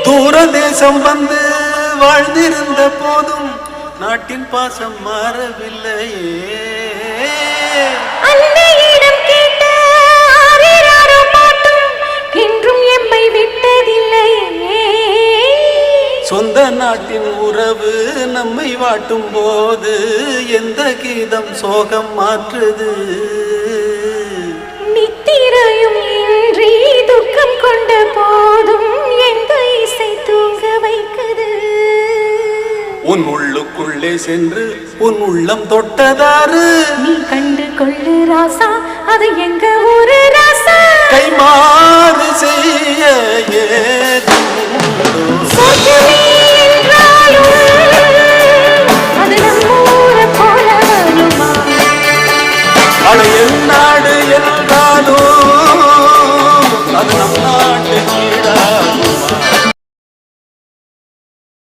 தூர தேசம் வந்து வாழ்ந்திருந்த போதும் நாட்டின் பாசம் மாறவில்லையே. அன்னையிடம் கேட்ட ஆரிராரோ பாட்டும் என்றும் எம்மை விட்டதில்லையே. சொந்த நாட்டின் உறவு நம்மை வாட்டும் போது எந்த கீதம் சோகம் மாற்றுது. நித்திரையும் இன்றி துக்கம் கொண்ட போதும் எந்த இசை தூங்க வைக்குது. உன் உள்ளுக்குள்ளே சென்று உன் உள்ளம் தொட்டதாறு நீ கண்டு கொள்ளு ராசா, அது எங்க ஊரு ராசா. கைமாறு செய்ய